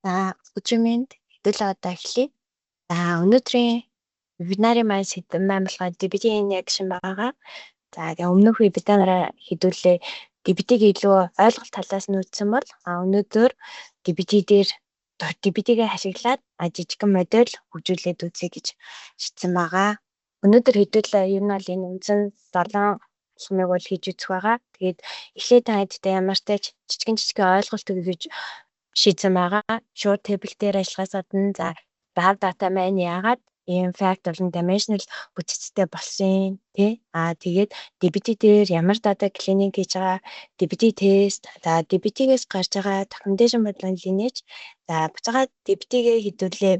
За өдрийн мэнд хэдүүлээ одоо эхлэе. За өнөөдрийн вебинарын маань сэдэв маань болохоор DBT-ийн action байгаагаа. За тэгээ өмнөх вебинараа хэдүүлээ DBT-г илүү ойлголт талаас нь үзсэн бол өнөөдөр DBT дээр DBT-гээ ашиглаад жижигхэн модель хөгжүүлээд үзье гэж шийдсэн байгаа. Өнөөдөр хэдүүлээ ер нь бол энэ үндсэн 7 алхмыг бол хийж үзэх байгаа. Тэгээд эхлээд та хэдтэй ямар ч тач жижигхэн ойлголт өгье гэж шийдсэн байгаа. Short table дээр ажиллахаас гадна за raw data маань яагаад ийм fact болон dimensional бүтцтэй болсон тий тэгээд DBT дээр ямар data cleaning хийж байгаа DBT тест за DBT-гээс гарч байгаа documentation бодлогын lineage за буцаага DBT-гээ хэдүүлээ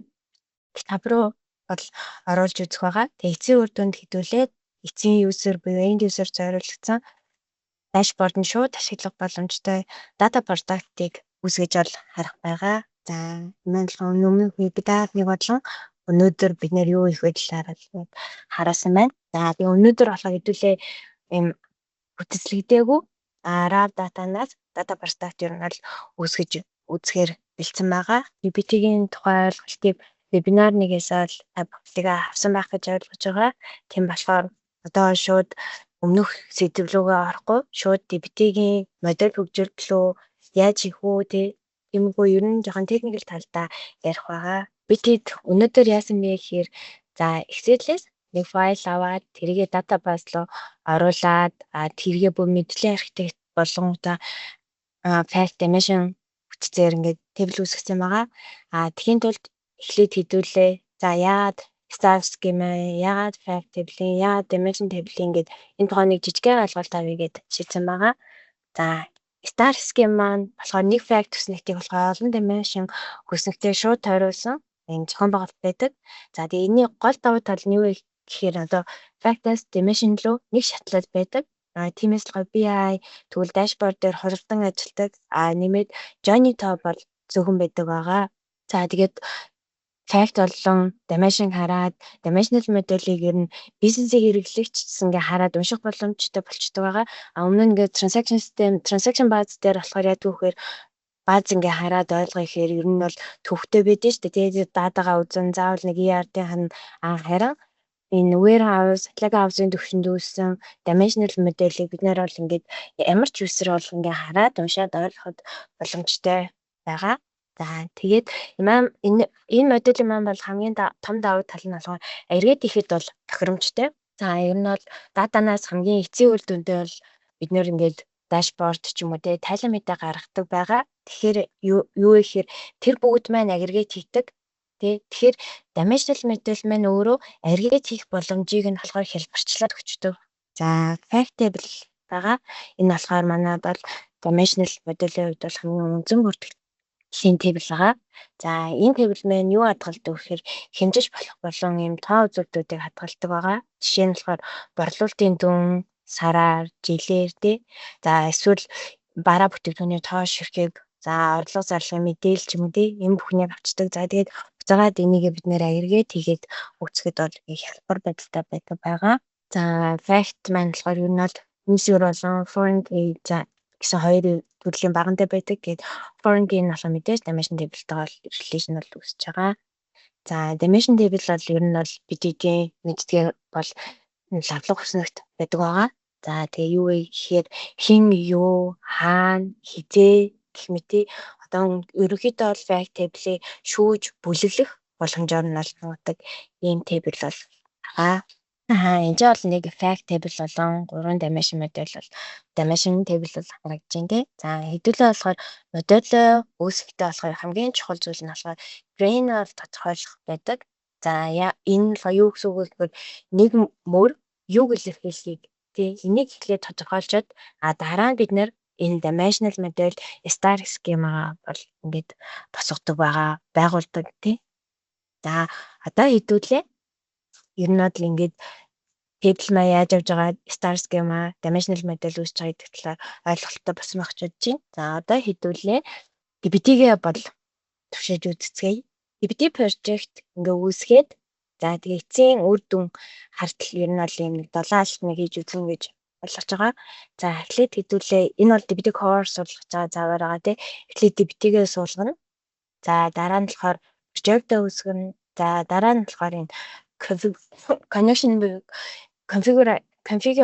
китап руу бол оруулж үзэх байгаа. Тэгээ эцсийн үр дүнд хэдүүлээд эцсийн user буюу end user зориулагдсан дашборд нь шууд ашиглах боломжтой data product-ыг үүсгэж бол харах байгаа. За энэ болгон өмнөх вебинарыг бодлон өнөөдөр бид нэр юу их вэ талаар хараасан байна. За тэгээ өнөөдөр болохоор хэдүүлээ ийм бүтцлэгдээгүй raw data-наас data product ер нь бол үүсгэж үзэхээр бэлдсэн байгаа. DBT-гийн тухай ойлголтыг вебинар нэгээс бол бүгдийг авсан байх гэж ойлгож байгаа. Тийм болохоор одоо шууд өмнөх сэдв рүүгээ орохгүй шууд DBT-гийн модель хөгжүүлэлтөө яаж хийх үү тиймгүй ер нь жоохон техникэл талдаа ярих байгаа. Би тэд өнөөдөр яасан бэ гэхээр за Excel-ээс нэг файл аваад тэрийгэ database руу оруулаад тэрийгэ бүр мэдлийн архитект болгонгуудаа fact dimension бүтцээр ингээд тable үүсгэсэн байгаа. Тэхийн тулд эхлээд хэдүүлээ. За яагаад star schema яагаад fact table яагаад dimension table ингээд энэ тухай нэг жижигхэн ойлголт авъя гэд шийдсэн байгаа. За star schema маань болохоор нэг fact төснөлтийг болохоор олон dimension хүснэгтэй шууд тойруулсан энэ зохион байгуулалт байдаг. За тэгээ энэний гол давуу тал нь юу вэ гэхээр одоо fact-аас dimension руу нэг шатлал байдаг. Тиймээс л BI тэгвэл дашборд дээр хурдан ажилладаг. Нэмээд journey top бол зөвхөн байдаг байгаа. За тэгээд fact болон dimension хараад dimensional моделийг ер нь бизнесийг хэрэглэгч ингээ хараад унших боломжтой болчдөг байгаа. Өмнө нь ингээ transaction base дээр болохоор яадаг вэхээр баз ингээ хараад ойлгох ихээр ер нь бол төвхтэй байдэн шүү дээ. Тэгээд датагаа үзэн заавал нэг ERD-ийн харин энэ warehouse, house-ын төвшөнд үүссэн dimensional моделийг бид нэр бол ингээд ямар ч user бол ингээ хараад уншаад ойлгоход боломжтой байгаа. За тэгээд энэ модулийн маань бол хамгийн том давуу тал нь болохоор эргээд ихэд бол тохиромжтой. За ер нь бол датанаас хамгийн эцсийн үр дүндээ бол бид нэр ингээд дашборд ч юм уу тайлан мэдээ гаргадаг байгаа. Тэгэхээр юу вэ гэхээр тэр бүгд маань агрегат хийдэг. Тэгэхээр dimensional model маань өөрөө агрегат хийх боломжийг нь болохоор хэлбэрчлээд өгчдөг. За fact table байгаа. Энэ болохоор манай бол dimensional моделийн хувьд бол хамгийн үнэн бүртгэлийн table байгаа. За энэ table маань юу хадгалдаг гэхээр хэмжиж болох болон ийм тоо үзүүлэлтүүдийг хадгалдаг байгаа. Жишээ нь болохоор борлуулалтын дүн, сараар, жилээр за эсвэл бараа бүтээгдэхүүний тоо ширхэг, за орлого зарлахын мэдээлэл ч юм уу энэ бүхнийг авчдаг. За тэгээд буцаагаад энийг бид нэр агрегат хийгээд үүсгэхэд бол их хялбар байдалтай байдаг байгаа. За fact маань болохоор ер нь бол user болон foreign key гэсэн хоёр төрлийн багантай байдаг. Тэгээд foreign key нь болохоор мэдээж dimension table-тэй бол relation бол үүсэж байгаа. За dimension table бол ер нь бол бидний мэддэг бол лавлах хүснэгт байдаг байгаа. За тэгээ юу вэ гэхээр хин юу, хаана, хизээ гэх мэт одоо ерөнхийдөө бол fact table-ийг шүүж бүлэглэх боломжоор нь бол нуудаг ийм table бол байгаа. Энд бол нэг fact table болон 3 dimension model бол dimension table бол харагдаж байна тий. За хэдүүлээ болохоор модель үүсгэхдээ болохоор хамгийн чухал зүйл нь болохоор grain-аар тодорхойлох байдаг. За энэ болохоор юу гэсэн үг вэ гэхээр нэг мөр юг илэрхийлэхийг тий энийг эхлээд тодорхойлчод дараа нь бид нэр энэ dimensional model star schema бол ингээд босгодог байгаа, байгуулдаг тий. За одоо хэдүүлээ ер нь бол ингээд table маа яаж явж байгаа star schema dimensional model үүсэж байгаа гэдэг талаар ойлголттой болсон байх гэж бодож байна. За одоо хэдүүлээ DBT-гээ бол төвшөөж үзцгээе. DBT project ингээ үүсгээд за тэгээ эцсийн үр дүн хартал ер нь бол юм 7 алтныг хийж үзэн гэж болгож байгаа. За эхлээд хэдүүлээ энэ бол DBT core суулгаж байгаа заавар байгаа тий. Эхлээд DBT-гээ суулгана. За дараа нь болохоор project үүсгэн. За дараа нь болохоор энэ connection буюу config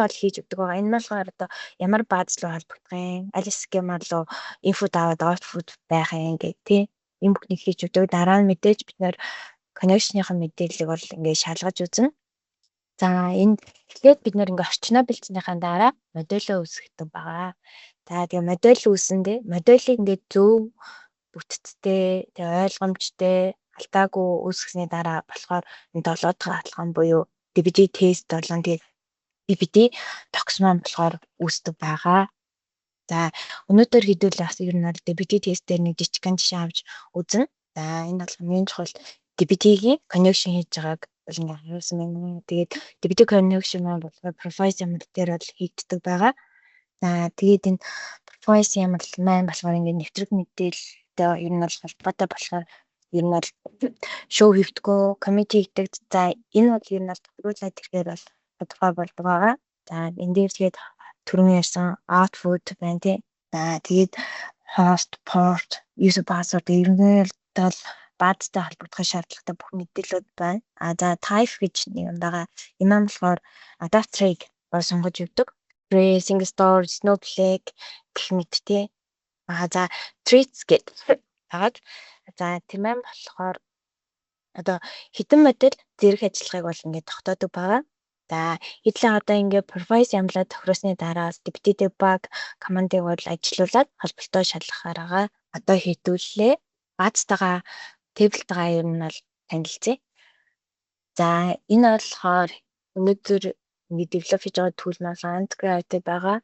бол хийж өгдөг байгаа. Энэ нь болохоор одоо ямар бааз руу холбогдох юм, аль схемаар руу input аваад output байх юм гэх тий. Энэ бүхнийг хийж өгдөг. Дараа нь мэдээж бид нэр connection-ийн мэдээллийг бол ингээд шалгаж үзнэ. За энд эхлээд бид нэр ингээд орчноо бэлдсэнийхаа дараа модулөө үүсгдэг байгаа. За тэгээ модуль үүсэндээ модулийг ингээд зөв бүтцтэй, тэгээ ойлгомжтой, алдаагүй үүсгэсний дараа болохоор энэ 7 дахь алхам буюу DBT тест болон тэгээ DBT тогс маань болохоор үүсдэг байгаа. За өнөөдөр хэдүүлээ бас ер нь бол DBT тест дээр нэг жижигхэн жишээ авч үзнэ. За энэ бол хамгийн чухал DBT-ийн connection хийж байгааг бол ингээ харуулсан байна. Тэгээд DBT connection маань болохоор Profise ямар дээр бол хийгддэг байгаа. За тэгээд энэ Profise ямар маань болохоор ингээ нэвтрэг мэдээлэлтэй ер нь бол холбоотой болохоор ер нь бол шоу хийгдэггүй, committee хийгдэг. За энэ бол ер нь бол тохируулаад ирэхээр бол тодорхой болдог байгаа. За энэ дээр тэгээд түрүүн ярьсан output байна тий. За тэгээд host, port, user password ерөнхийдөө бол баазтай холбогдох шаардлагатай бүх мэдээлэлүүд байна. За type гэж нэг юм байгаа. Энэ нь болохоор adapter-ыг сонгож өгдөг. Array, single store, snowflake гэх мэт тий. За treats гэдэг. Тагаад за тийм ээ болохоор одоо хитэн модуль зэрэг ажиллахыг бол ингээд тогтоодог байгаа. За хэдлээ одоо ингээд Profise ямлаад тохиросны дараа DBT debug командыг бол ажилуулад холболтоо шалгахаар байгаа. Одоо хэдүүлээ баазтайгаа тэблтайгаа ер нь бол танилцъя. За энэ болохоор өнөөдөр ингээд develop хийж байгаа tool маань Antgraph байгаа.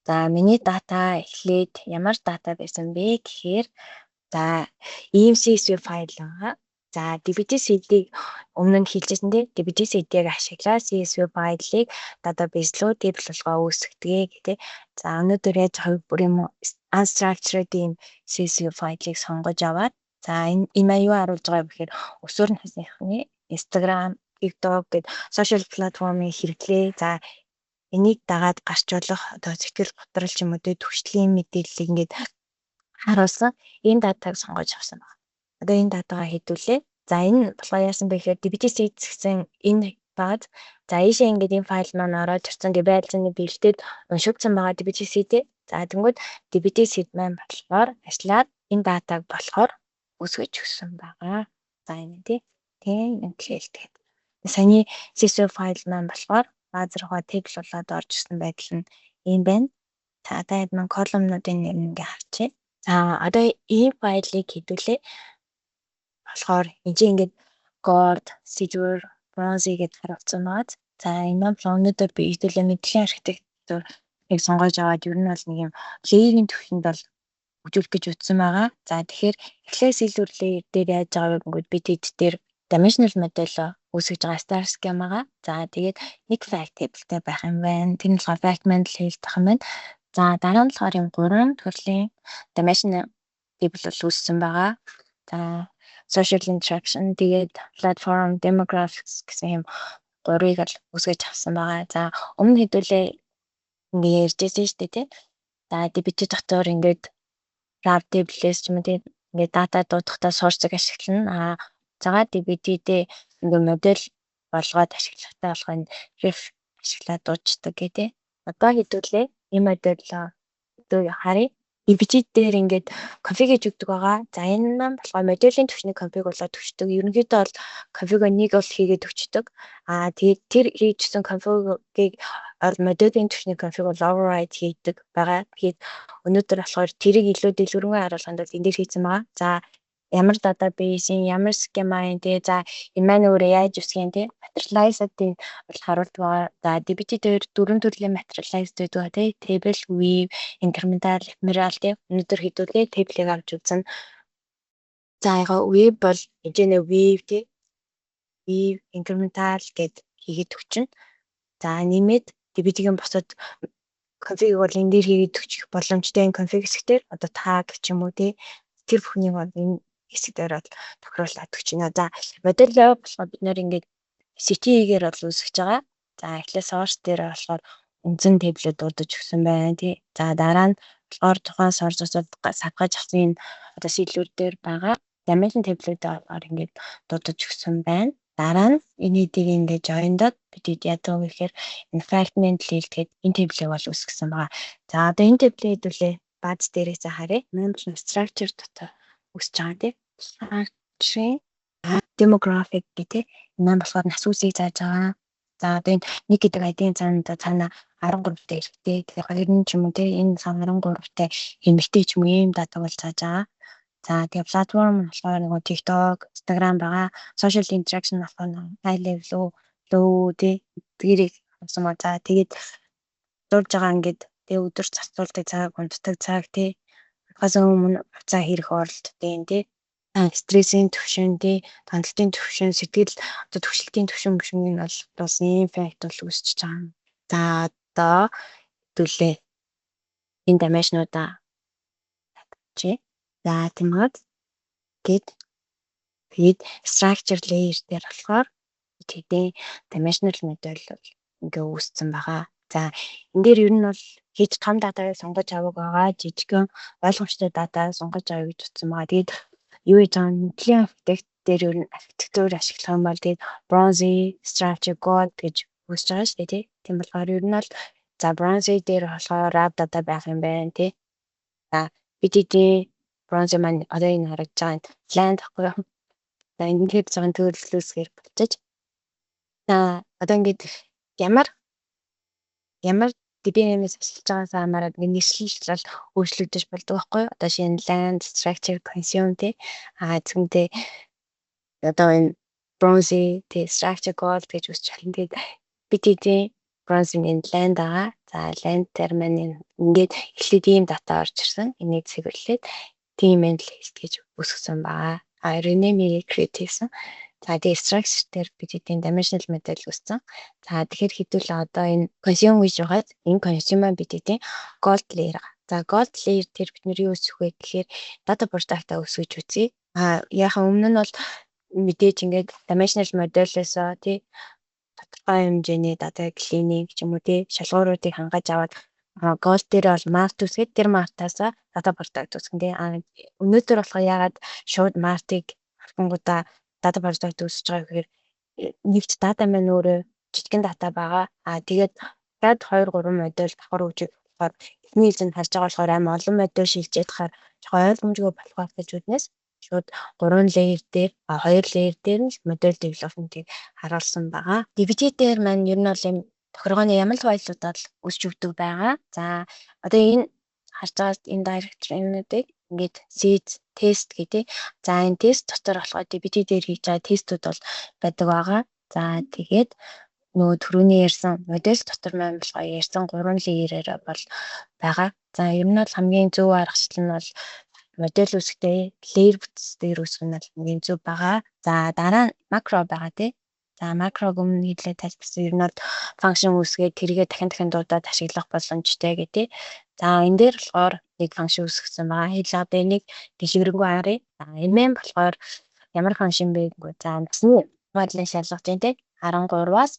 За миний дата эхлээд ямар дата байсан бэ гэхээр за EMC файл байгаа. За DBT-ийг өмнө нь хэлжсэн дээ. DBT-ийг ашиглаад CSV файлыг database руу table болгоо үүсгэдэг гэдэг. За өнөөдөр яаж хавь бүр юм unstructured ийм CSV файлыг сонгож аваад за энэ маань юу харуулж байгаа вэ гэхээр өсвөр насныхны Instagram, TikTok гэдэг social платформыг хэрэглээ. За энийг дагаад гарч болох одоо сэтгэл готрол ч юм уу төвчлийн мэдээллийг ингээд харуулсан энэ датаг сонгож авсан байна. Одоо энэ датагаа хэдүүлээ. За энэ болохоор яасан бэ гэхээр DBT гэсэн энэ бааз. За ийшээ ингээд энэ файл маань ороод ирсэн. Тэгээ байлцны бэлдээд уншигдсан байгаа DBT CD. За тэнгууд DBT CD маань болохоор ажиллаад энэ датаг болохоор үсгэж өгсөн байгаа. За энэ тий. Энэ хэлдэг. Саяны CSV файл маань болохоор бааз руугаа table болоод орж ирсэн байдал нь ийм байна. За одоо энэ колумнуудын нэр ингээ харчээ. За одоо ийм файлыг хэдүүлээ. Болохоор энэ чинь ингээд gold, silver, bronze гэдээ харуулсан байгаа. За энэ маань өнөөдөр би хэдүүлээ мэдлийн архитектурыг сонгож аваад ер нь бол нэг юм layering төвшөнд бол хөгжүүлэх гэж утсан байгаа. За тэгэхээр эхлээ silver layer дээр яаж байгаа вэ гэвэл би тэд дээр dimensional model үүсгэж байгаа star scheme байгаа. За тэгээд нэг fact table-тэй байх юм байна. Тэр нь болохоор fact model хэлдэг юм байна. За дараа нь болохоор юм 3 төрлийн dimensional table бол үүссэн байгаа. За social interaction тэгээд platform demographics гэсэн юм 3-ыг л үүсгэж авсан байгаа. За өмнө хэдүүлээ ингээ ярьжсэн шүү дээ тий. За DBT дотор ингээд graph table-с ч юм уу тий ингээ дата дуудахтаа source-ыг ашиглана. Загаад DBT-д ингээ модель болгоод ашиглахтай болох нь ref ашиглаад дуучдаг гэдэг. Одоо хэдүүлээ энэ модель харъя. DBT дээр ингээд config хийж өгдөг байгаа. За энэ маань болохоор модулийн түвшний config болоод өгчдөг. Ерөнхийдөө бол config нэг бол хийгээд өгчдөг. Тэгээд тэр хийжсэн config-ийг модулийн түвшний config бол override хийдэг байгаа. Тэгээд өнөөдөр болохоор тэрийг илүү дэлгэрэнгүй харуулганд бол энэ дээр хийсэн байгаа. За ямар database-ийн ямар schema юм те. За энэ маань өөрөө яаж үсгэн те. Materialize-ыг бол харуулдаг байгаа. За DBT дээр 4 төрлийн materialize байдаг те. Table, weave, incremental, ephemeral те. Өнөөдөр хэдүүлээ table-ыг авч үзнэ. За яга weave бол эжэнэ weave те. Weave, incremental гэд хийгээд өгчнө. За нэмээд DBT-ийн босод config бол энэ дээр хийгээд өгчих боломжтой энэ config хэсгээр одоо tag ч юм уу те. Тэр бүхнийг бол энэ хэсгээр бол тохируулаад өгч байна. За модель болохоор бид нэр ингээд CT-гээр бол үүсгэж байгаа. За эхлээ source дээр болохоор үнэн таблет дуудаж өгсөн байна тий. За дараа нь болохоор тухайн source-оос савгаж авсан энэ одоо сэлүүр дээр байгаа. dimension table-үүдээ болохоор ингээд дуудаж өгсөн байна. Дараа нь энэ хэдийг ингээд join-дод бид яадаг вэ гэхээр энэ fragment list гэдэг энэ table-ийг бол үүсгэсэн байгаа. За одоо энэ table-ийг хэдүүлээ бааз дээрээс харъя. Member structure дотор үүсэж байгаа тийм. Structure demographic гэдэг энэ болохоор нас үсгийг зааж байгаа. За одоо энэ 1 гэдэг ID-ийн цаана 13 дэх эрэгтэй, тэгэхээр 2 нь ч юм уу тийм энэ 13-тай эмэгтэй ч юм уу ийм дата бол зааж байгаа. За тэгээ платформ нь болохоор нөгөө TikTok, Instagram байгаа. Social interaction болохоор high level low тэрийг авсан ба. За тэгээд дурж байгаа ингээд тэгээ өдөр зарцуулдаг цаг, унтдаг цаг тий. Хагас өмнө цаа хэрэг оролт тийм тий. Стрессийн түвшин тий, хандлтын түвшин, сэтгэл одоо төвшлтийн түвшин нь бол ийм факт бол үүсэж байгаа. За одоо хэдүүлээ энэ dimension-уудаа чи. За тиймээд гээд structure layer дээр болохоор тэдний dimensional model бол ингээ үүссэн байгаа. За энэ дээр ер нь бол хийж том датаыг сонгож авах байгаа. Жижигхэн ойлгомжтой дата сонгож авъя гэж утсан байгаа. Тэгээд юу гэж байгаа nuclear effect дээр ер нь архитектур ашиглах юм бол тэгээд bronze, structure, gold гэж үүсэж байгаа шүү дээ тий. Тийм болохоор ер нь бол за bronze дээр болохоор raw data байх юм байна тий. За BDD bronze маань одоо энэ харагдж байгаа land ахгүй юу? За энэ дээр жоохон төрөлхлөөсгөр болчих. За одоо ингээд ямар DBMS ашиглаж байгаас хамаарат нийслэл өөрчлөгдөж болдог байхгүй юу? Одоо шинэ land structure consume тий. Зөвхөндөө одоо энэ bronze тий structure gold гэж үсч байна. Тэгээд BDD bronze-ийн land байгаа. За land term нь ингээд эхлээд ийм дата орж ирсэн. Энийг цэвэрлээд team and list гэж үсгэсэн байгаа. Rename create хийсэн. За тэгээд structure дээр BDD-ийн dimensional model үүссэн. За тэгэхээр хэдүүлээ одоо энэ consume гэж байгаад энэ consumer BDD-ийн gold layer. За gold layer дээр бид нэр юу үүсгэх вэ гэхээр data product-а үүсгэж үзье. Яахан өмнө нь бол мэдээж ингээд dimensional model-ээс тий тодорхой хэмжээний data cleaning гэж юм уу тий шалгууруудыг хангаж аваад gold дээр бол mart үсгээд тэр mart-аас data product үүсгэн тий. Өнөөдөр болохоор яагаад шууд mart-ыг харангуудаа data product үүсэж байгаа гэхээр нэгт data маань өөрөө жижигэн data байгаа. Тэгээд дахиад 2-3 модель давхар үжиг болохоор эхний хэлцэнд харж байгаа болохоор амар олон модель шилжээд хахаар жоохон ойлгомжгүй болох гэж үднээс шууд 3 layer дээр 2 layer дээр нь модель development-ийг харуулсан байгаа. DBT дээр маань ер нь бол юм тохиргооны ямал файлуудад үсч өгдөг байгаа. За одоо энэ харж байгаа энэ directory-нуудыг ингээд seed test гэдэг. За энэ тест дотор болохоор DBT дээр хийж байгаа тестүүд бол байдаг байгаа. За тэгээд нөгөө түрүүний ярьсан модель дотор маань болохоор ярьсан 3 layer-ээр бол байгаа. За ер нь бол хамгийн зөв аргачлал нь бол модель үүсгэхдээ layer бүтц дээр үүсгэх нь хамгийн зөв байгаа. За дараа нь macro байгаа тий. За macro өмнө хэлээ тайлбарсан ер нь бол function үүсгээд тэрийгэ дахин дуудаад ашиглах боломжтой гэдэг. За энэ дээр болохоор нэг function үүсгэсэн байгаа. Хэлээ одоо энийг дэлгэрэнгүй харъя. За энэ маань болохоор ямар function бэ гэвэл за насны хурлын шалгаж байна тий. 13-аас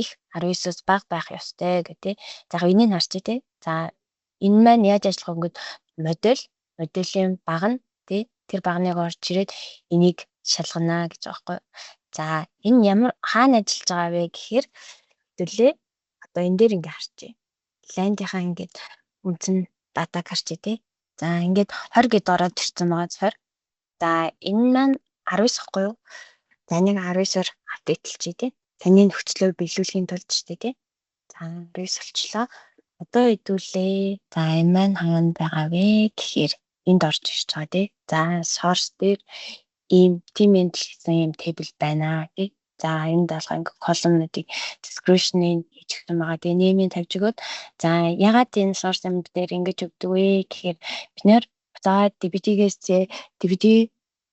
их 19-өөс бага байх ёстой гэдэг. За энийг харчих тий. За энэ маань яаж ажиллах вэ гэвэл моделийн баг нь тий тэр багныг орж ирээд энийг шалгана гэж байгаа байхгүй. За энэ ямар хаана ажиллаж байгаа вэ гэхээр хэдүүлээ одоо энэ дээр ингээ харчих. Land-ийнхаа ингээд үндсэн датаг харчих тий. За ингээд 20 гэд ороод ирсэн байгаа зөвхөр. За энэ маань 19 ахгүй юу? За нэг 19-оор апдейтлчий тий. Таны нөхцлөө биелүүлэхийн тулд ч тий. За 19 болчлоо. Одоо хэдүүлээ. За энэ маань хаана байгаа вэ гэхээр энд орж ирж байгаа тий. За source дээр ийм team-ийн гэсэн ийм table байна тий. За энд болох ингээ column-уудыг description-ийг хийж өгсөн байгаа. Тэгээ name-ийг тавьж өгөөд за ягаад энэ source юм дээр ингэж өгдөг вэ гэхээр бид нэр за DBT-гээс DBT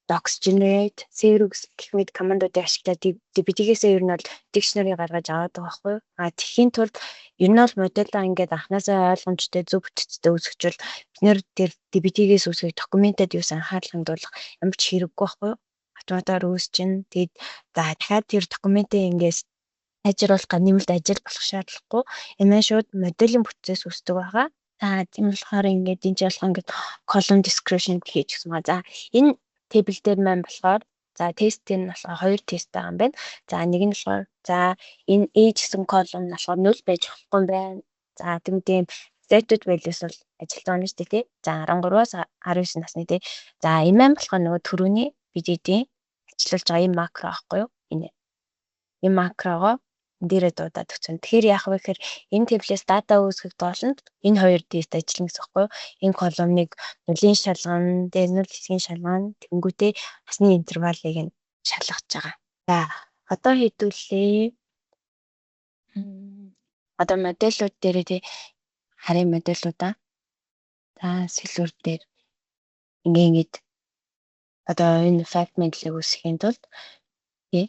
docs generate Xerox гэх мэт командуудыг ашиглаад DBT-гээс ер нь бол dictionary гаргаж аваад байгаа байхгүй юу? Тэгэхийн тулд ер нь бол модельаа ингээд анханасаа ойлгомжтой зөв бүтцтэй үүсгэжүүл бид нэр тэр DBT-гээс үүсгэх документад юус анхаарал хандуулах ямар ч хэрэггүй байхгүй юу? Автоматар үүсчин. Тэгээд за дахиад тэр документыг ингээс ажируулах нэмэлт ажил болох шаардлагагүй. Энэ шууд моделийн бүтцээс үүсдэг байгаа. За тийм болохоор ингээд энэ жил ингээд column description хийж гисэн байгаа. За энэ table дээр маань болохоор за тест нь болохоор 2 тест байгаа юм байна. За нэг нь болохоор за энэ A гэсэн column нь болохоор 0 байж болохгүй юм байна. За тэгмэдэм stated values бол ажиллаж байгаа юм шүү дээ тий. За 13-аас 19 насны тий. За энэ маань болохоор нөгөө түрүүний BDD-ийн ажиллаж байгаа юм макро аахгүй юу? Энэ макрогоо энэ дээрээ дуудаад өгсөн. Тэгэхээр яах вэ гэхээр энэ таблээс дата үүсгэх доолнд энэ хоёр дэст ажиллана гэсэн үг байхгүй юу? Энэ колумныг нүлийн шалган, дээрнүл хэсгийн шалган, тэнгүүтээ насны интервалыг нь шалгаж байгаа. За одоо хэдүүлээ. Одоо модельүүд дээрээ тий харин модельүүдаа. За сэлүүр дээр ингээд одоо энэ fact model-ыг үүсгэхийн тулд тий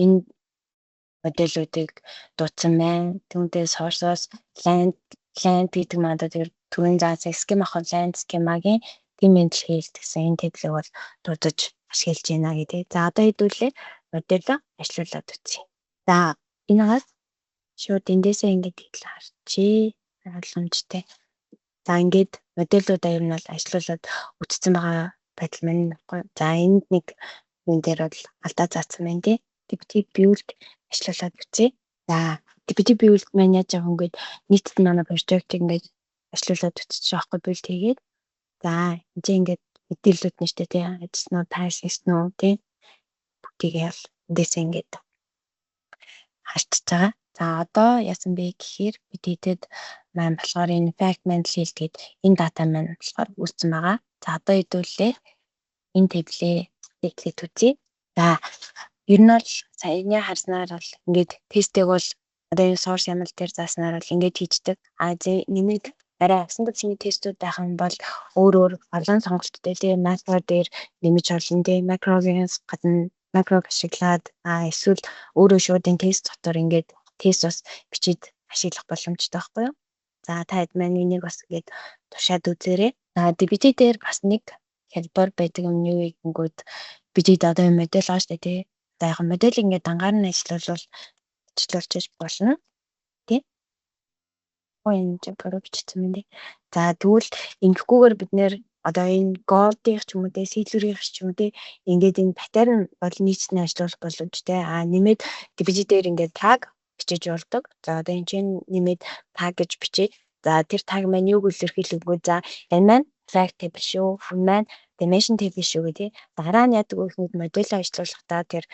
энэ модельүүдийг дуудсан байна. Түүнтэй source-оос land гэдэг маань одоо түрүүн заасан schema хон land schema-гийн dimension хийлдэгсэн энэ таблыг бол дуудаж ашиглаж байна гэдэг. За одоо хэдүүлээ модель ажиллуулад үзье. За энэс шууд эндээсээ ингээд хэлж харчи. Ойлгомжтой. За ингээд модельүүдаа ер нь бол ажиллуулад үзсэн байгаа байдал маань нөхгүй. За энд нэг энэ дээр бол алдаа заасан байна тий. DBT build ажиллуулад үзье. За DBT build маань яаж байгаа юм гээд нийтэд манай project ингээд ажиллуулад үзчих жоохгүй build хийгээд за энэ ингээд мэдээлэлүүд нь штэ тий. Ажилласан уу, тайлсан уу тий. Бүгдийг ял эндээсээ ингээд харчиж байгаа. За одоо яасан бэ гэхээр бид хэдэд маань болохоор энэ fact model хийлгээд энэ дата маань болохоор үүссэн байгаа. За одоо хэдүүлээ энэ таблээ теклээд үзье. За ер нь бол саяны харснаар бол ингээд тестийг бол одоо энэ source YAML дээр зааснаар бол ингээд хийждэг. Нэмээд арай асан дэвшний тестүүд байх юм бол өөр олон сонголттой тийм macro дээр нэмж олно тийм macro-гийн гадна макрог ашиглаад эсвэл өөрөө шууд энэ тест дотор ингээд тест бас бичиж ашиглах боломжтой байхгүй юу? За та хэд маань энийг бас ингээд туршаад үзээрэй. За DBT дээр бас нэг хялбар байдаг юм юу гэнгүүт бид одоо энэ модель байгаа шүү дээ тий. За яг модель ингээд дангаар нь ажиллуулж болно. Тий. Энэ ч бүрөө бичсэн юм дээ. За тэгвэл ингэхгүйгээр бид нэр одоо энэ голдих ч юм уу те сэлүүрийнх ч юм уу те ингээд энэ паттерн бол нийцнээ ажиллуулах боломжтой. Нэмээд DBT дээр ингээд tag бичиж болдог. За одоо энэ чинь нэмээд tag гэж бичээд за тэр tag маань юуг илэрхийлэнгүү за энэ маань fact table шүү. Энэ маань dimension table шүү гэх тий. Дараа нь яадаг вэ гэхэд модель ажиллуулахдаа тэр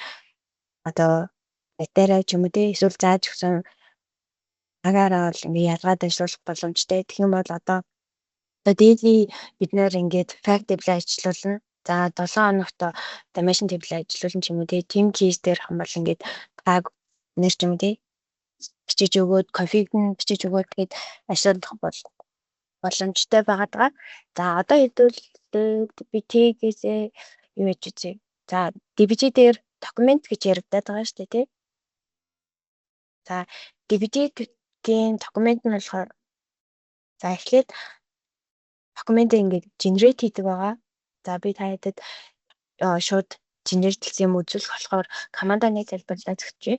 одоо батарей ч юм уу те эсвэл зааж өгсөн агаараа бол ингээд ялгаад ажиллуулах боломжтой. Тэгэх юм бол одоо daily бид нэр ингээд fact table ажиллуулна. За 7 хоногт dimension table ажиллуулна ч юм уу тийм кейс дээр хам бол ингээд tag нэр ч юм уу бичиж өгөөд config нь бичиж өгөөд тэгээд ажиллах боломжтой байгаа. За одоо хэдүүл DBT-гээс юу гэж үзье. За DBT дээр документ гэж яригадаад байгаа шүү дээ тий. За DBT-гийн документ нь болохоор за эхлээд документыг ингээд generate хийдэг байгаа. За би та хэдэд шууд generate гэсэн юм үзүүлэх болохоор командаа нэг залбирлаа зөгчээ.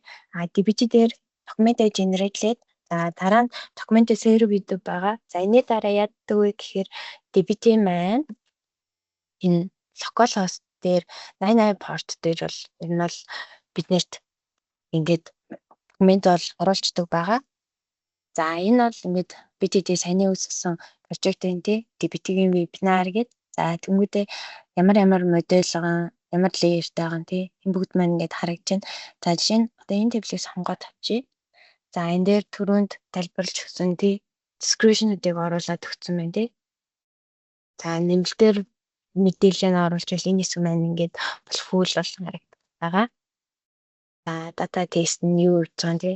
DBT дээр документыг generate-лээд за дараа нь документ save хийдэг байгаа. За энэний дараа яадаг вэ гэхээр DBT маань энэ local host дээр 88 port дээр бол ер нь бол биднэрт ингээд документ бол оруулцдаг байгаа. За энэ бол ингээд BDD саяны үүсгэсэн project-ийн DBT-ийн вебинар гэдэг. За тэнгуүдээ ямар модель байгаа, ямар layer-тай байгаа тий. Энэ бүгд маань ингээд харагдаж байна. За жишээ нь одоо энэ таблыг сонгоод авчи. За энэ дээр түрүүнд тайлбарлаж өгсөн тий description-уудыг оруулаад өгсөн байна тий. За нэмэлтээр мэдээлэл нь оруулж байл энэ хэсэг маань ингээд бол full болсон харагдаж байгаа. За data test нь юу гэж байгаа тий.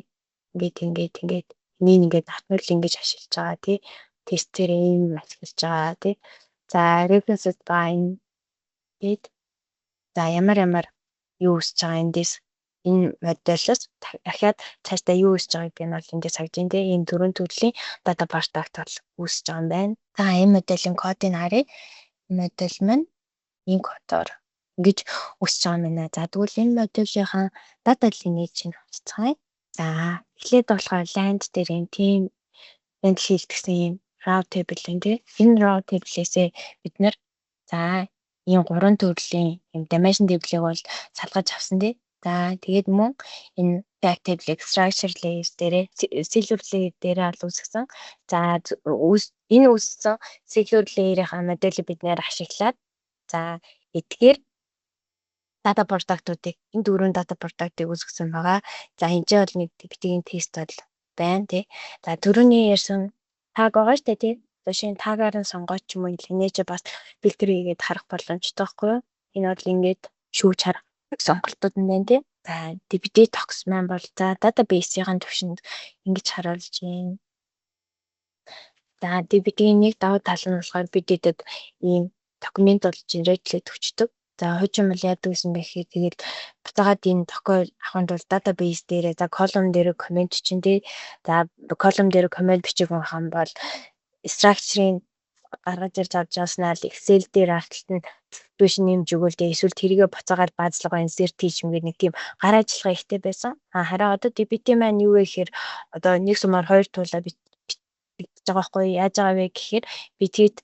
Ингээд энийг ингээд автомат ингэж ашиглаж байгаа тий. Тестээр ийм ашиглаж байгаа тий. За reference bind гээд за ямар юу үсэж байгаа эндээс энэ моделлоос дахиад цаашдаа юу үсэж байгааг би нь бол эндээс харж байна тий. Энэ дөрвөн төрлийн data part бол үсэж байгаа юм байна. За энэ моделийн кодыг харъя. Модель маань энэ кодоор ингэж үсэж байгаа юм байна. За тэгвэл энэ моделийнхаа data lineage-ийг харцгаая. За эхлээд болохоор land дээр юм тийм handle хийлдэгсэн юм row table энэ тий. Энэ row table-ээсээ бид нэр за ийм 3 төрлийн ийм dimension table-ыг бол салгаж авсан тий. За тэгээд мөн энэ fact table-ыг structure layer дээрээ cellular layer дээрээ ол үүсгэсэн. За энэ үүссэн cellular layer-ийн моделийг бид нээр ашиглаад за эдгээр data product-уудыг энэ дөрвөн data product-ыг үүсгэсэн байгаа. За энэ ч бол нэг битгийн тест бол байна тий. За түрүүний ярьсан tag байгаа штэ тий. За шинэ тагаар нь сонгоод ч юм уу lineage бас фильтр хийгээд харах боломжтой байхгүй юу? Энэ бол ингээд шүүж харах сонголтууд нь байна тий. За DBT Tox маань бол за database-ийн төвшөнд ингэж харуулж байна. За DBT-ийн нэг давуу тал нь болохоор бидэд ийм документ бол generate-лээд өчтдөг. За хуучин бол яадаг гэсэн бэ гэхээр тэгээд буцаагаад энэ докой авахын тулд database дээрээ за column дээр comment чинь тий. За column дээр comment бичих юм бол structure-ийн гаргаж ирж авч яаснаа л Excel дээр арталт нь situation нэмж өгөөл дээ эсвэл тэрийгэ буцаагаар баазлага insert хийж ингээд нэг тийм гар ажиллагаа ихтэй байсан. Харин одоо DBT маань юу вэ гэхээр одоо нэг сумаар хоёр туулаа битэж байгаа байхгүй яаж байгаа вэ гэхээр би тэгэд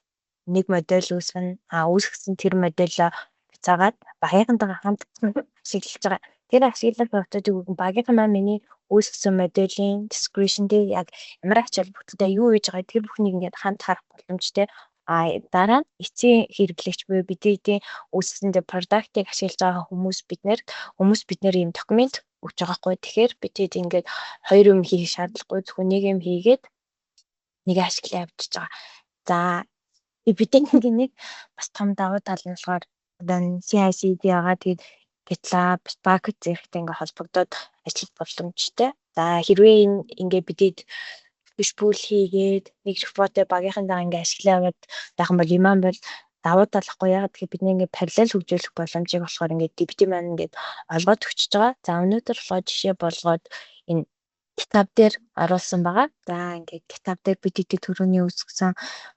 нэг модель үүсгэсэн тэр модель буцаагаад багийнхантайгаа хамт ашиглаж байгаа. Тэр ашиглах процедурыг багийнхан маань миний үүсгэсэн моделийн description дээр яг ямар ач холбогдолтой юу хийж байгаа тэр бүхнийг ингээд хамт харах боломжтой. Дараа нь эцсийн хэрэглэгч буюу бидний үүсгэсэн тэр product-ыг ашиглаж байгаа хүмүүс биднэр ийм документ өгч байгаа хгүй. Тэгэхээр бид ингээд хоёр юм хийх шаардлагагүй зөвхөн нэг юм хийгээд нэг ашиглаа явуулчихж байгаа. За бидний нэг бас том давуу тал нь болохоор одоо CI/CD байгаа. Тэгээд GitLab, Bucket зэрэгтэй ингээ холбогдоод ажиллах боломжтой. За хэрвээ ингээ бидэд push pull хийгээд нэг репортыг багийнхантайгаа ингээ ашиглаа яваад байх юм бол юм бол давуу талахгүй ягаад гэхээр бидний ингээ параллел хөгжүүлэх боломжийг болохоор ингээ DBT маань ингээ олгоод өгчөж байгаа. За өнөөдөр болохоор жишээ болгоод энэ GitHub дээр оруулсан байгаа. За ингээ GitHub дээр бид түрүүний үүсгэсэн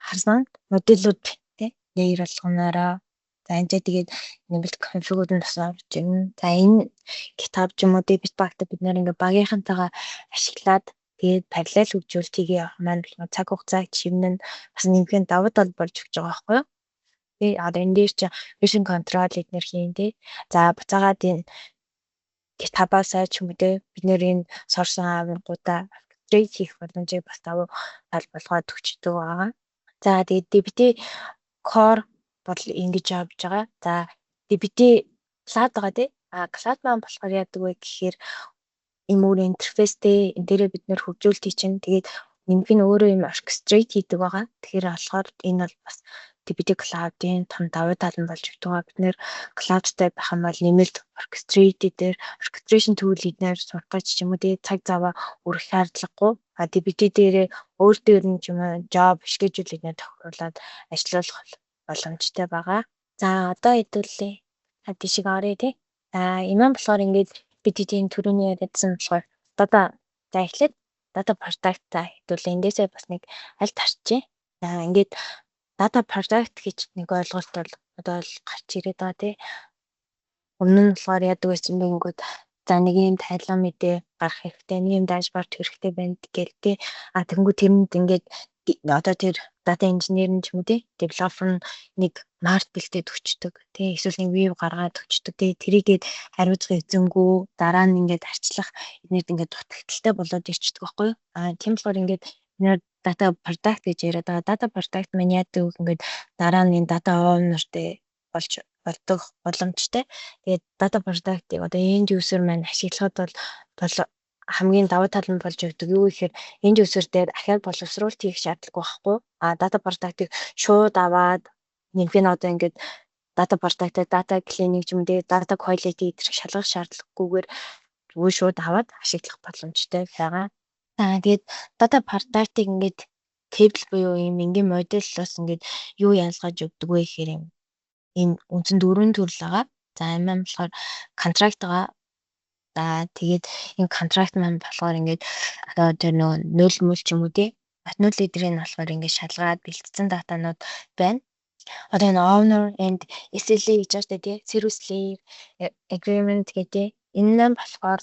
харсан модулууд тий layer болгоноороо за энэ тэгээд нэмэлт конфигууд нь бас орж ирнэ. За энэ GitHub ч юм уу Bitbucket бид нэр ингээ багийнхантайгаа ашиглаад тэгээд параллел хөгжүүлэлт хийгээ явах маань цаг хугацааг чивнэн бас нэмэхэд давуу тал болж өгч байгаа байхгүй юу? Тэгээ одоо энэ дээр чи version control эднэр хийн тий. За буцаагаад энэ GitHub-аас ч юм уу тий бид нэр энэ сорсон агуулгуудаа upgrade хийх боломжийг бас давуу тал болгоод өгчдөг байгаа. За тэгээд DBT core бол ингэж явж байгаа. За DBT cloud байгаа тий. Cloud маань болохоор яадаг вэ гэхээр ийм өөр интерфейстэй энэ дээрээ бид нэр хөгжүүлэлтийг чинь тэгээд нэмэх нь өөрөө юм orchestrate хийдэг байгаа. Тэгэхээр болохоор энэ бол бас DBT cloud-ийн том давуу тал нь болж өгдөг. Бид нэр cloud-тай байх юм бол нэмэлт orchestration tool эднэр сурах гэж ч юм уу тий цаг заваа өргөх шаардлагагүй. DBT дээрээ өөр дээр нь ч юм уу job schedule эднэр тохируулаад ажиллах боломжтой байгаа. За одоо хэдүүлээ. Тийшээ оръё тий. Имэн болохоор ингээд бид тийм түрүүний яриадсан болохоор за эхлээд data product за хэдүүлээ эндээсээ бас нэг аль тарчээ. За ингээд data product гэж нэг ойлголт бол одоо л гарч ирээд байгаа тий. Өмнө нь болохоор яадаг байсан бэ ингээд за нэг юм тайлан мэдээ гарах хэрэгтэй, нэг юм дашборд хэрэгтэй байна гэл тий. Тэгэнгүүт тэрэнд ингээд одоо тэр data engineer нь ч юм уу тий developer нь нэг mart бэлдээд өчтдөг тий эсвэл нэг view гаргаад өчтдөг тий тэрийгээд хариуцах эзэнгүү дараа нь ингээд арчлах эднэрд ингээд дутагдaltaй болоод ирчдэг байхгүй юу тийм болохоор ингээд нэр data product гэж яриад байгаа data product маань яадаг вэ ингээд дараа нь энэ data owner-тэй болж болдог боломжтой тэгээд data product-ыг одоо end user маань ашиглахад бол хамгийн давуу тал нь болж өгдөг юу гэхээр end user дээр ахаад боловсруулалт хийх шаардлагагүй байхгүй. Data product-ыг шууд аваад нэмэх нь одоо ингээд data product-ыг data cleaning ч юм дээ data quality гэдэг шалгах шаардлагагүйгээр зүгээр шууд аваад ашиглах боломжтой байгаа. Тэгээд data product-ыг ингээд table буюу юм энгийн модульлоос ингээд юу ялгаж өгдөг вэ гэхээр энэ үндсэн дөрвөн төрөл байгаа. За энэ маань болохоор contract байгаа. За тэгээд энэ контракт маань болохоор ингээд одоо тэр нөгөө нөлмөл ч юм уу тий. Нөл эдрийг нь болохоор ингээд шалгаад бэлтгэсэн датанууд байна. Одоо энэ owner and SLA гэж байна тий. Service layer agreement гэдэг. Энэ нь болохоор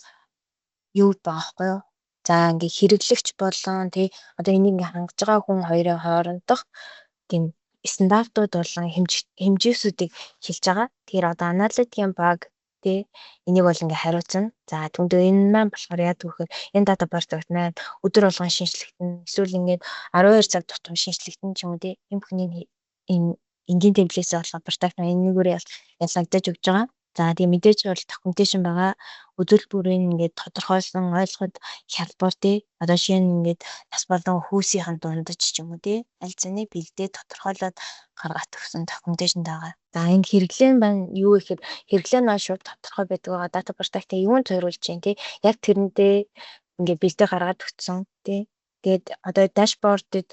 юу байгаа байхгүй юу? За ингээд хэрэглэгч болон тий одоо энийг ингээд хангаж байгаа хүн хоёрын хоорондох тийм стандартууд болон хэмжээсүүдийг хэлж байгаа. Тэгэхээр одоо аналитикийн баг тий энийг бол ингээ хариуцна. За түндээ энэ маань болохоор яадаг вэхээр энэ дата продукт маань өдөр болгон шинжлэхтэн эсвэл ингээд 12 цаг тутам шинжлэхтэн ч юм уу тий энэ бүхний энэ энгийн темплээс болохоор продукт маань энэгээр ялгагдаж өгч байгаа. За тийм мэдээж бол докюменташн байгаа. Өдөр бүрийн ингээд тодорхойлсон ойлгоход хялбар тий одоо шинэ ингээд нас болон хүүсийнхэн дундаж ч юм уу тий аль зэний бэлдээ тодорхойлоод гаргаад өгсөн докюменташн байгаа. За энэ хэрэглээ нь байна юу гэхээр хэрэглээ нь шууд тодорхой байдаг байгаа. Дата продуктыг юунд зориулж чинь тий яг тэрэндээ ингээд бэлдээ гаргаад өгсөн тий. Тэгээд одоо дашбордод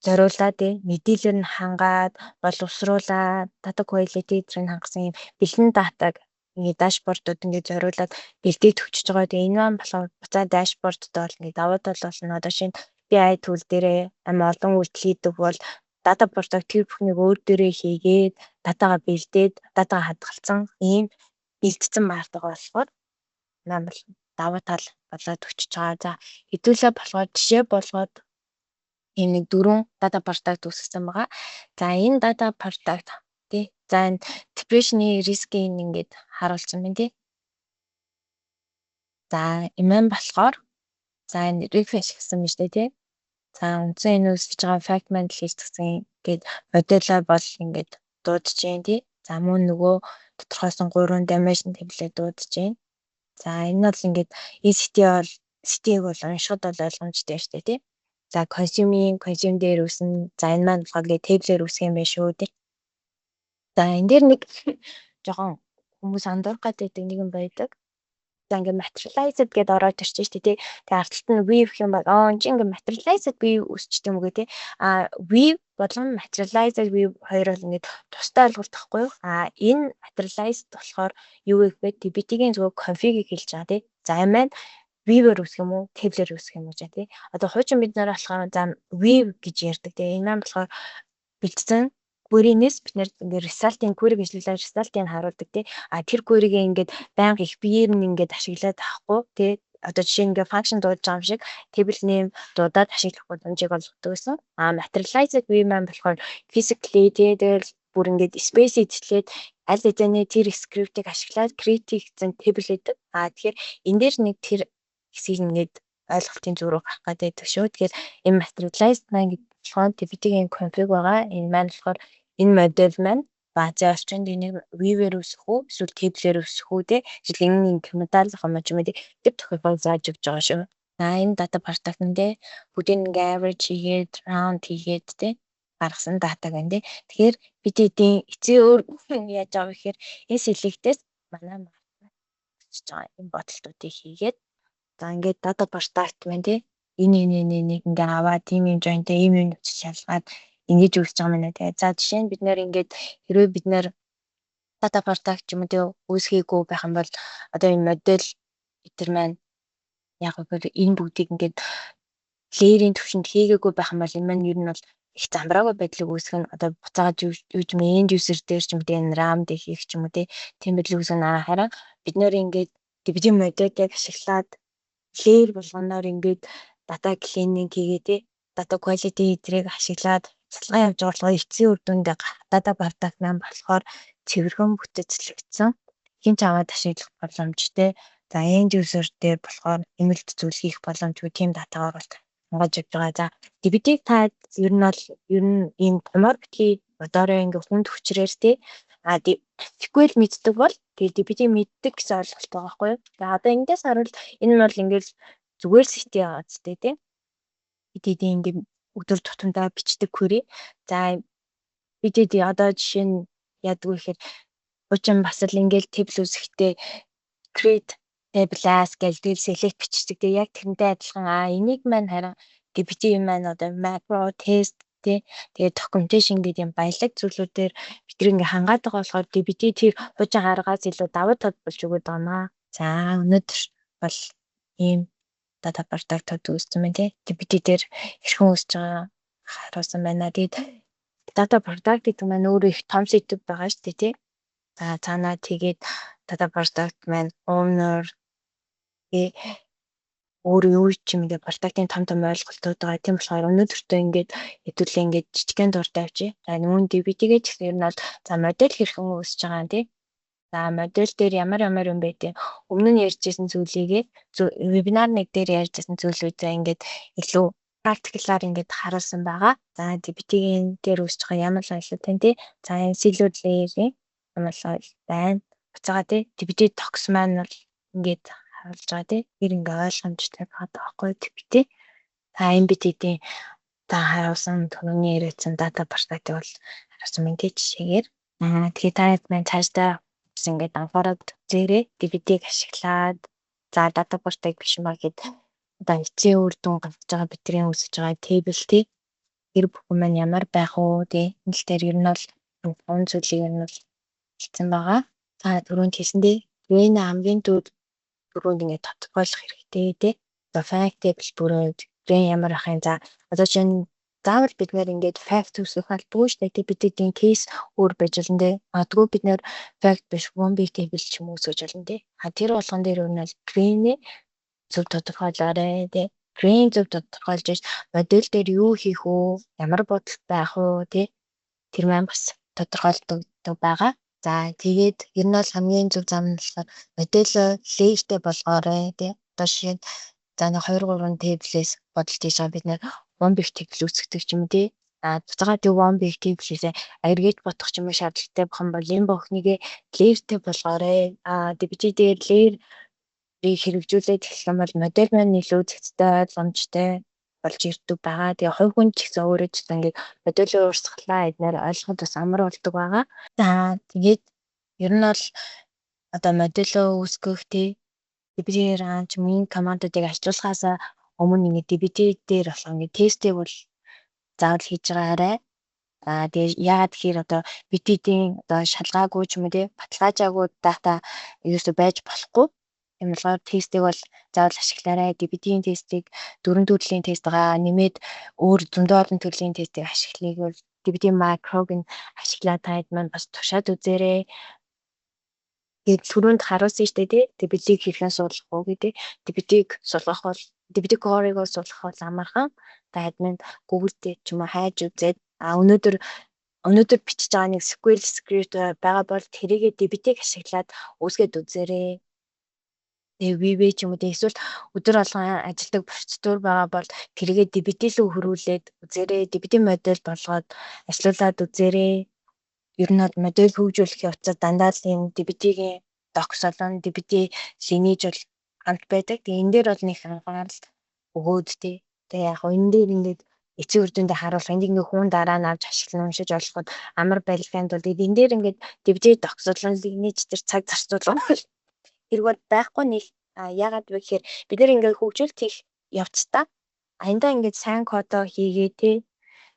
зориулаад тий мэдээлэл нь хангаад боловсруулаад дата quality зэрэг хангасан юм бэлэн датаг ингээд дашбордод ингээд зориулаад бэлдээд өгчөж байгаа. Тэгээ энэ маань болохоор буцаа дашбордод бол ингээд давуу тал болно. Одоо шинэ BI tool дээрээ амар олон үйлдэл хийдэг бол дата продукт тэр бүхнийг өөр дээрээ хийгээд датагаа бэлдээд датагаа хадгалсан ийм бэлдсэн баатайгаа болохоор намайг давуу тал болоод өгчөж байгаа. За хэдүүлээ болохоор жишээ болгоод ийм нэг 4 дата продукт үүсгэсэн байгаа. За энэ дата продукт тий. За энэ depression-ы рискийг ингээд харуулсан байна тий. За энэ болохоор за энэ refresh гэсэн юм шүү дээ тий. За үндсэн энэ үсгэж байгаа fact model хийгдсэн ингээд модель бол ингээд дуудаж जैन тий. За мөн нөгөө тодорхойсон 3 dimension тэмлээ дуудаж जैन. За энэ бол ингээд CT-г бол уншихад бол ойлгомжтой шүү дээ тий. За consume дээр үсэн. За энэ маань болохоор ингээд таблээр үсгэх юм байна шүү тий. За энэ дээр нэг жоохон хүмүүс андуурах гэдэг нэг юм байдаг. За ингээд materialized гэдээ ороод ирчих шүү дээ тий. Тэгээ арталт нь weave гэх юм бол энэ чинь ингээд materialized weave үсчтэй юм уу тий. Weave болон materialized weave хоёр бол ингээд тусдаа ойлголт тахгүй юу? Энэ materialized болохоор юу вэ гэвэл DBT-ийн зөвхөн config-ийг хэлж байгаа тий. За энэ маань weave-ээр үсгэх юм уу, table-ээр үсгэх юм уу жаа тий. Одоо хуучин бид нэр болохоор за weave гэж ярьдаг тий. Энэ маань болохоор бэлдсэн query-нээс бид нэр ингээд result-ийн query бичлэлээр result-ийг харуулдаг тий. Тэр query-г ингээд байнга их биеэр нь ингээд ашиглаад авахгүй тий. Одоо жишээ нь ингээд function дуудаж байгаа юм шиг table name дуудаад ашиглах боломжийг олгодог гэсэн. Materialized view маань болохоор physically тий тэгэл бүр ингээд space эзлээд аль хэзээ тэр script-ийг ашиглаад create гэсэн table гэдэг. Тэгэхээр энэ дээр нэг тэр хэсгийг ингээд ойлголтын зүг рүү гарах гэдэг шүү. Тэгэхээр энэ materialized маань болохоор DBT-ийн config байгаа. Энэ маань болохоор энэ модель маань базын орчинд энийг weave-ээр үсгэх үү эсвэл table-ээр үсгэх үү те жишээлбэл инкрементал юм ч юм уу тэр тохиолдол зааж өгч байгаа шүү. За энэ data product-ндээ бүгдийг ингээ average хийгээд round хийгээд те гаргасан датаг байна те. Тэгэхээр бид эдийн эцээ өөр яаж байгаа вэ гэхээр энэ select-ээс манай маркетж байгаа энэ бодлуудыг хийгээд за ингээд data product байна те. Энэ ингээ аваад team юм joinтэй ийм юм шалгаад ингэж үүсэж байгаа юм байна те. За жишээ нь бид нэр ингээд хэрвээ бид нэр data product юм уу үүсгээгүй байх юм бол одоо энэ модель итер маань яг үгээр энэ бүгдийг ингээд layer-ийн төвшөнд хийгээгүй байх юм бол энэ маань ер нь бол их замбраагүй байдлыг үүсгэх нь одоо буцаагаад юуж юм end user дээр ч юм уу энэ RAM дээр хийх ч юм уу тийм байдлыг үүсгэх хараа бид нэр ингээд DBT моделийг ашиглаад layer болгоноор ингээд data cleaning хийгээ data quality эдрийг ашиглаад цалгаа явж байгаа эцсийн үр дүндээ data product маань болохоор цэвэрхэн бүтээцлэгдсэн хин ч аваад ашиглах боломжтой. За end user дээр болохоор эмэлт зүйл хийх боломжгүй тийм датагаар бол хангаж явж байгаа. За DBT-г та ер нь ийм томор битгий одоороо ингээ хүнд хүчрээр SQL мэддэг бол тэгээ DBT мэддэг гэсэн ойлголт байгаа байхгүй юу. За одоо эндээс харуул энэ нь бол ингээл зүгээр сити байгаа ч тийм бид ингээ өдөр тутамдаа бичдэг query. За бид одоо жишээ нь яадаг вэ гэхээр хуучин бас л ингээл table үсэхдээ create table as гэлдэл select бичдэг. Тэгээ яг тэрнтэй адилхан энийг маань харин DBT маань одоо macro test тэгээ documentation гэдэг юм баялаг зүйлүүдээр бид ингээ хангаад байгаа болохоор DBT тэр хуучин гаргаас илүү давуу тал болж өгöd байнаа. За өнөөдөр бол ийм data product үүссэн байна тий. DBT дээр хэрхэн үүсэж байгаа харуулсан байна. Тэгээд data product гэдэг маань өөрөө их том сэдв байгаа шүү дээ тий. За цаанаа тэгээд data product маань owner өөр юу ч юм ингээд продуктын том ойлголтууд байгаа. Тийм болохоор өнөөдөртөө ингээд хэдүүлээ ингээд жижигхэн дуртай авчи. За мөн DVD-гээ ч гэсэн ер нь бол за модель хэрхэн үүсэж байгаа юм тий. За модель дээр ямар юм бэ тий. Өмнө нь ярьжсэн зүйлийгээ вебинар нэг дээр ярьжсэн зүйлүүдээ ингээд илүү практиклаар ингээд харуулсан байгаа. За DVD-ийн дээр үүсэж байгаа ямар ойлголт вэ тий. За энэ силүүд леерийн ямар ойлголт байна. Буцаага тий DVD тогс маань бол ингээд харуулж байгаа тий. Тэр ингээ ойлгомжтой байгаа байхгүй тий. За MBTD-ийн та харуулсан түрүүний яриадсан дата перспектив бол харуулсан мэт жишээгээр. Тэгэхээр та маань цаашдаа ингээд анхаарал зэрэг DVD-г ашиглаад за дата перспектив биш маа гэд одоо эцсийн үр дүн гарч байгаа бидний үүсэж байгаа тейбл тий. Тэр бүхэн маань ямар байх уу тий. Энэ л дээр ер нь бол гон зүйлийг ер нь бол хэлсэн байгаа. За түрүүнд хэлсэндээ энэ хамгийн түрүүнд ингээд тодорхойлох хэрэгтэй тий. За fact table бүрээд ямар ахын за одоо чинь заавал бид нэр ингээд fact үүсгэх албагүй шүү дээ. бидний кейс өөр байж болно тий. Магадгүй бид нэр fact биш one big table ч юм уу үүсгэж болно тий. Тэр болгон дээр юу нь green-ийг зөв тодорхойлоорой тий. Green зөв тодорхойлж ш модель дээр юу хийх үү? Ямар бодол байх уу тий. Тэр маань бас тодорхойлдог байгаа. За тэгээд ер нь бол хамгийн зөв зам нь болохоор модель layerтэй болгоорой тий. Одоо жишээ за нэг 2 3 tables бодолт хийж байгаа бид нэр one big table үүсгдэг ч юм тий. Буцаага тий one big table-ээс aggregate бодох ч юм уу шаардлагатай болох юм бол энэ бүхнийг layerтэй болгоорой. DVD дээр layer хэрэгжүүлээд эхлэх юм бол модель маань илүү зэгцтэй ойлгомжтой болж ирдэг байгаа. Тэгээ хувь хүн ч гэсэн өөрөө ч гэсэн ингээд модельөө урсгалаа эднэр ойлгоход бас амар болдог байгаа. За тэгээд ер нь бол одоо модельөө үүсгэх тий DVD ранч мэн командуудыг ашиглахаас өмнө ингээд DVD дээр болох ингээд тестийг бол заавал хийж байгаарай. Тэгээ яагаад тэгэхээр одоо BT-ийн одоо шалгаагүй ч юм уу тий баталгаажаагүй дата ерөөсөй байж болохгүй. Тийм болохоор тестийг бол заавал ашиглаарай. DVD-ийн тестийг 4 төрлийн тест байгаа. Нэмээд өөр зөндөө олон төрлийн тестийг ашиглахыг бол DVD macro-г нь ашиглаад таад маань бас тушаад үзээрэй. Тэгээд түрүүнд харуулсан шүү дээ тий. DVD-г хэрхэн суулгах уу гэдэг. DVD-г суулгах бол DVD core-ыг суулгах бол амархан. Таад маань Google дээр ч юм уу хайж үзээд өнөөдөр бичиж байгаа нэг SQL script байгаа бол тэрийгэ DVD-г ашиглаад үүсгээд үзээрэй. Тэгээ VB ч юм уу эсвэл өдөр болгон ажилладаг процедур байгаа бол тэрийгэ DVD рүү хөрвүүлээд үзээрэй. DVD модель болгоод ажилуулад үзээрэй. Ер нь бол модель хөгжүүлэхийн утсаа дандаа л энэ DVD-гийн docs болон DVD lineage бол хамт байдаг. Тэгээ энэ дээр бол нэг анхаарал өгөөд тий. Тэгээ яг энэ дээр ингээд эцэг үр дүндээ харуулах энд ингээ хүн дараа нь авч ашиглан уншиж олоход амар байлгахын тулд энэ дээр ингээд DVD docs болон lineage төр цаг зарцуулах хэрэг бол байхгүй нэг яагаад вэ гэхээр бид нэр ингээд хөгжүүлэлт хийх явцдаа аяндаа ингээд сайн кодоо хийгээ тий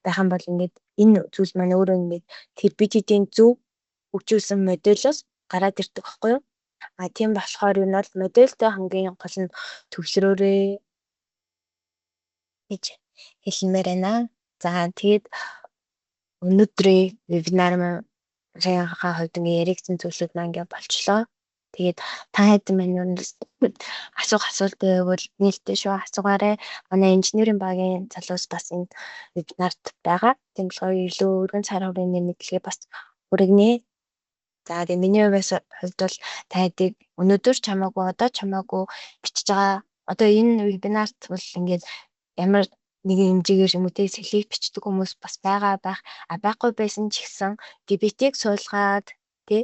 байх юм бол ингээд энэ зүйл маань өөрөө ингээд тэр BT-ийн зөв хөгжүүлсэн модельоос гараад ирдэг байхгүй юу? Тийм болохоор энэ бол модельтэй хамгийн гол нь төвлөрөөрэй гэж хэлмээр байна. За тэгээд өнөөдрийн вебинар маань хувьд ингээд яригдсан зүйлүүд маань ингээд болчлоо. Тэгээд та хэд маань юу асуулт байвал нээлттэй шүү асуугаарай. Манай инженерийн багийн залуус бас энэ вебинарт байгаа. Тийм болохоор илүү өргөн цар хүрээний мэдлэгээ бас хүргэнэ. За тэгээд миний хувьд бол та хэдийг өнөөдөр чамаагүй одоо чамаагүй бичиж байгаа. Одоо энэ вебинарт бол ингээд ямар нэгэн хэмжээгээр юм уу те сэлийг бичдэг хүмүүс бас байхгүй байсан ч гэсэн GPT-г суулгаад тий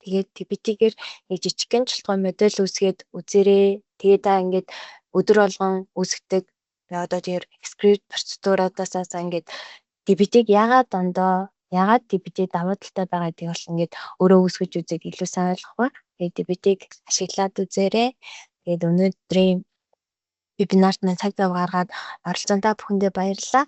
тэгээд GPT-гээр нэг жижигхэн чулгай модель үүсгээд үзээрэй. Тэгээд та ингээд өдөр болгон үүсгдэг. Одоо тэр script процедураадаас ингээд GPT-г ягаад GPT даваа талтай байгаа гэдгийг бол ингээд өөрөө үүсгэж үзээд илүү сайн ойлгох ба. Тэгээд GPT-г ашиглаад үзээрэй. Тэгээд өнөөдрийн вебинарт маань цаг зав гаргаад оролцсонтой бүхэндээ баярлалаа.